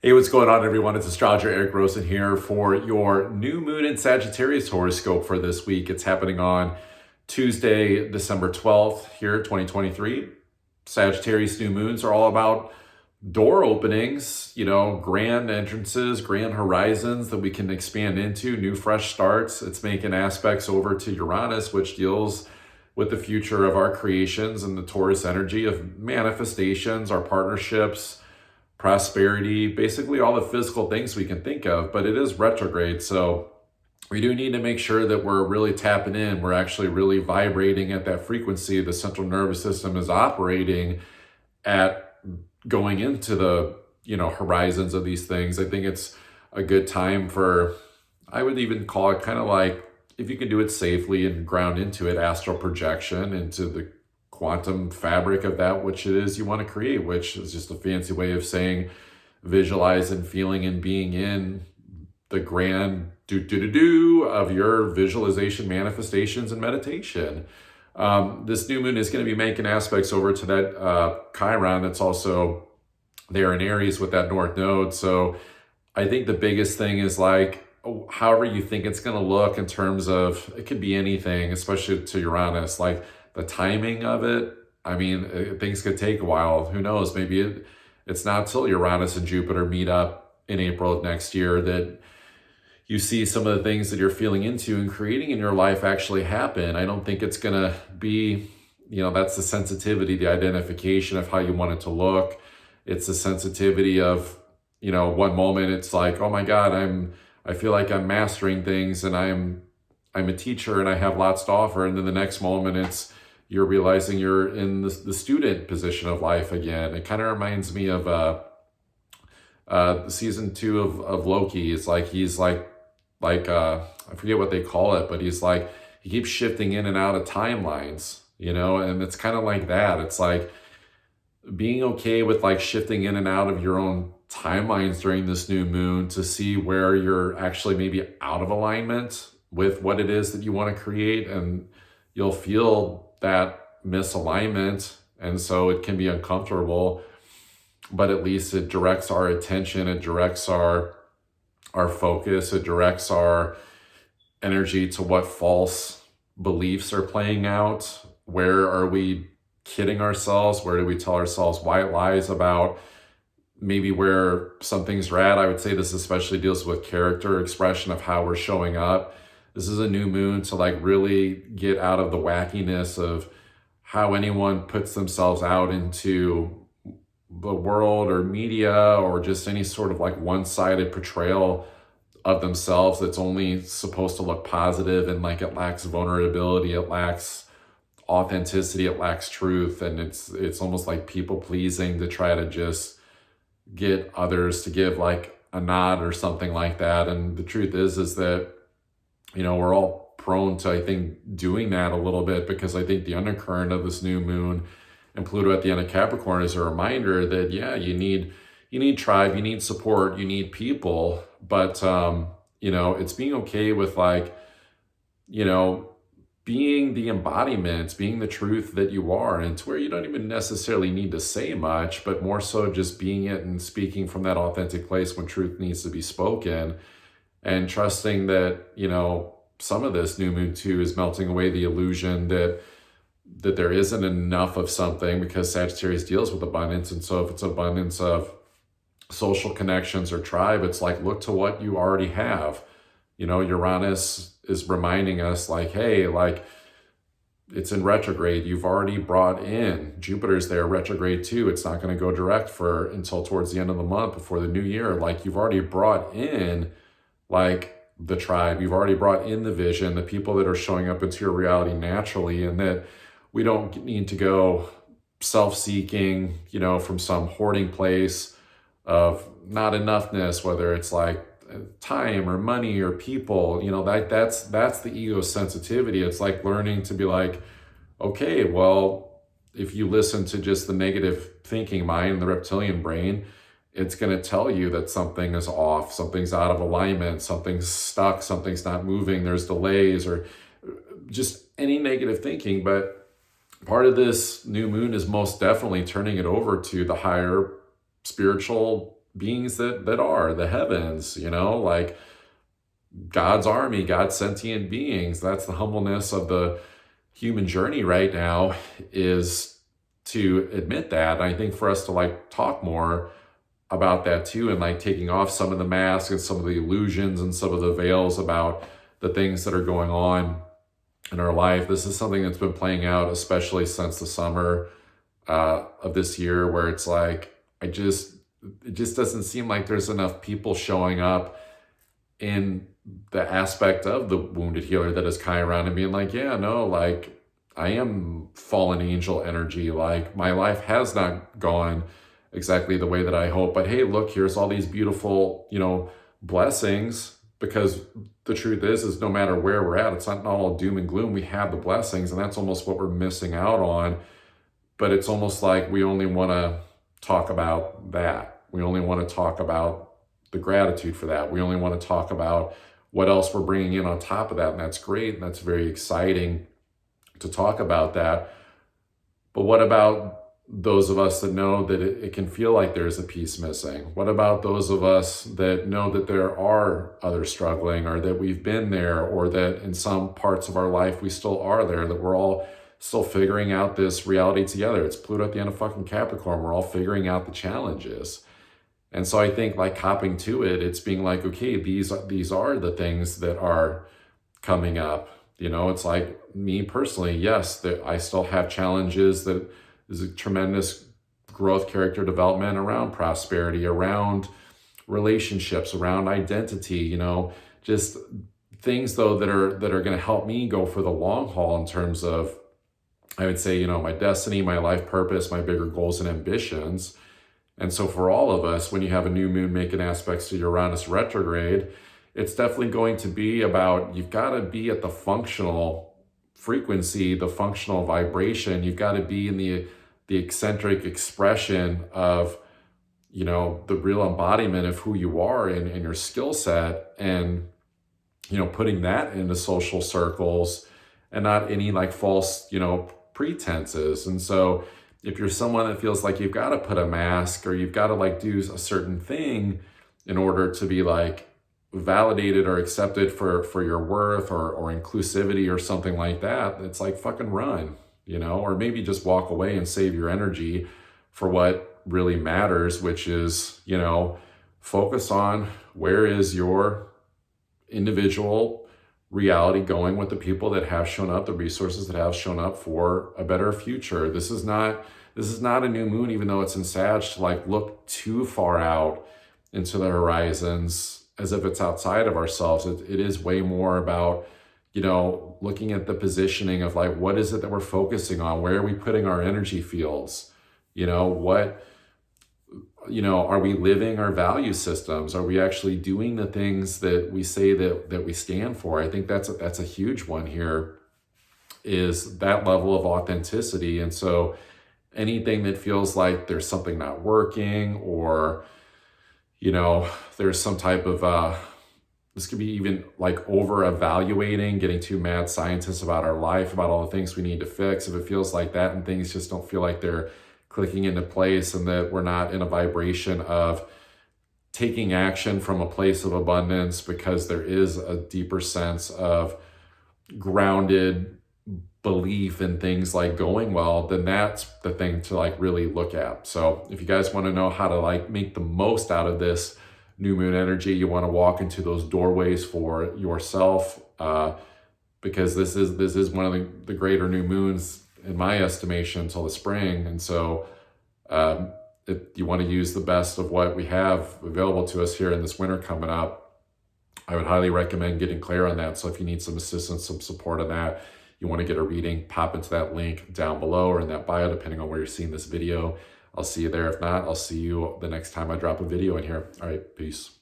Hey, what's going on, everyone? It's astrologer Eric Rosen here for your new moon in Sagittarius horoscope for this week. It's happening on Tuesday, December 12th here, 2023. Sagittarius new moons are all about door openings, grand entrances, grand horizons that we can expand into, new fresh starts. It's making aspects over to Uranus, which deals with the future of our creations and the Taurus energy of manifestations, our partnerships, prosperity, basically all the physical things we can think of, but it is retrograde. So we do need to make sure that we're really tapping in. We're actually really vibrating at that frequency the central nervous system is operating at, going into the, horizons of these things. I think it's a good time for, I would even call it kind of like, if you can do it safely and ground into it, astral projection into the quantum fabric of that which it is you want to create, which is just a fancy way of saying visualize and feeling and being in the grand do of your visualization, manifestations, and meditation. This new moon is going to be making aspects over to that Chiron that's also there in Aries with that North Node. So I think the biggest thing is like, however you think it's going to look in terms of, it could be anything, especially to Uranus, like the timing of it. I mean, things could take a while. Who knows? Maybe it's not till Uranus and Jupiter meet up in April of next year that you see some of the things that you're feeling into and creating in your life actually happen. I don't think it's going to be, that's the sensitivity, the identification of how you want it to look. It's the sensitivity of, one moment it's like, oh my God, I feel like I'm mastering things and I'm a teacher and I have lots to offer. And then the next moment you're realizing you're in the student position of life again. It kind of reminds me of season 2 of Loki. It's like he's like I forget what they call it, but he's like, he keeps shifting in and out of timelines, and it's kind of like that. It's like being okay with like shifting in and out of your own timelines during this new moon to see where you're actually maybe out of alignment with what it is that you want to create, and you'll feel that misalignment, and so it can be uncomfortable, but at least it directs our attention, it directs our focus, it directs our energy to what false beliefs are playing out. Where are we kidding ourselves? Where do we tell ourselves white lies about maybe where some things are at? I would say this especially deals with character expression of how we're showing up. This is a new moon to like really get out of the wackiness of how anyone puts themselves out into the world or media, or just any sort of like one-sided portrayal of themselves that's only supposed to look positive, and like it lacks vulnerability, it lacks authenticity, it lacks truth, and it's almost like people pleasing to try to just get others to give like a nod or something like that. And the truth is that we're all prone to, I think, doing that a little bit, because I think the undercurrent of this new moon and Pluto at the end of Capricorn is a reminder that, yeah, you need tribe, you need support, you need people, but, it's being okay with like, being the embodiment, being the truth that you are, and to where you don't even necessarily need to say much, but more so just being it and speaking from that authentic place when truth needs to be spoken. And trusting that, some of this new moon too is melting away the illusion that there isn't enough of something, because Sagittarius deals with abundance. And so if it's abundance of social connections or tribe, it's like, look to what you already have. Uranus is reminding us like, hey, like it's in retrograde. You've already brought in, Jupiter's there retrograde too. It's not going to go direct until towards the end of the month before the new year. Like you've already brought in like the tribe, you've already brought in the vision, the people that are showing up into your reality naturally, and that we don't need to go self-seeking, from some hoarding place of not enoughness, whether it's like time or money or people, that's the ego sensitivity. It's like learning to be like, okay, well, if you listen to just the negative thinking mind, the reptilian brain, it's going to tell you that something is off, something's out of alignment, something's stuck, something's not moving, there's delays, or just any negative thinking. But part of this new moon is most definitely turning it over to the higher spiritual beings that are the heavens, you know, like God's army, God's sentient beings. That's the humbleness of the human journey right now, is to admit that. And I think for us to like talk more about that too, and like taking off some of the masks and some of the illusions and some of the veils about the things that are going on in our life. This is something that's been playing out, especially since the summer of this year, where it's like, it just doesn't seem like there's enough people showing up in the aspect of the wounded healer that is kind of around and being like, yeah, no, like I am fallen angel energy. Like my life has not gone exactly the way that I hope, but hey, look, here's all these beautiful, you know, blessings. Because the truth is no matter where we're at, it's not all doom and gloom. We have the blessings, and that's almost what we're missing out on. But it's almost like we only want to talk about that. We only want to talk about the gratitude for that. We only want to talk about what else we're bringing in on top of that. And that's great. And that's very exciting to talk about that. But what about those of us that know that it can feel like there's a piece missing? What about those of us that know that there are others struggling, or that we've been there, or that in some parts of our life we still are there, that we're all still figuring out this reality together? It's Pluto at the end of fucking Capricorn. We're all figuring out the challenges. And so I think like hopping to it, it's being like, okay, these are the things that are coming up. You know, it's like me personally, yes, that I still have challenges, that there's a tremendous growth, character development around prosperity, around relationships, around identity, you know, just things though that are going to help me go for the long haul in terms of, I would say, you know, my destiny, my life purpose, my bigger goals and ambitions. And so for all of us, when you have a new moon making aspects to Uranus retrograde, it's definitely going to be about, you've got to be at the functional frequency, the functional vibration. You've got to be in the eccentric expression of, you know, the real embodiment of who you are and your skill set, and, you know, putting that into social circles and not any like false, you know, pretenses. And so if you're someone that feels like you've got to put a mask, or you've got to like do a certain thing in order to be like validated or accepted for your worth or inclusivity or something like that, it's like fucking run, you know, or maybe just walk away and save your energy for what really matters, which is, you know, focus on where is your individual reality going with the people that have shown up, the resources that have shown up for a better future. This is not a new moon, even though it's in Sag, to like look too far out into the horizons as if it's outside of ourselves. It is way more about, you know, looking at the positioning of like, what is it that we're focusing on? Where are we putting our energy fields? You know, what, you know, are we living our value systems? Are we actually doing the things that we say that we stand for? I think that's a huge one here, is that level of authenticity. And so anything that feels like there's something not working, or, you know, there's some type of, this could be even like over evaluating, getting too mad scientists about our life, about all the things we need to fix. If it feels like that and things just don't feel like they're clicking into place, and that we're not in a vibration of taking action from a place of abundance, because there is a deeper sense of grounded belief in things like going well, then that's the thing to like really look at. So if you guys want to know how to like make the most out of this new moon energy, you want to walk into those doorways for yourself, because this is one of the greater new moons in my estimation until the spring. And so if you want to use the best of what we have available to us here in this winter coming up, I would highly recommend getting clear on that. So if you need some assistance, some support on that, you want to get a reading, pop into that link down below or in that bio, depending on where you're seeing this video. I'll see you there. If not, I'll see you the next time I drop a video in here. All right, peace.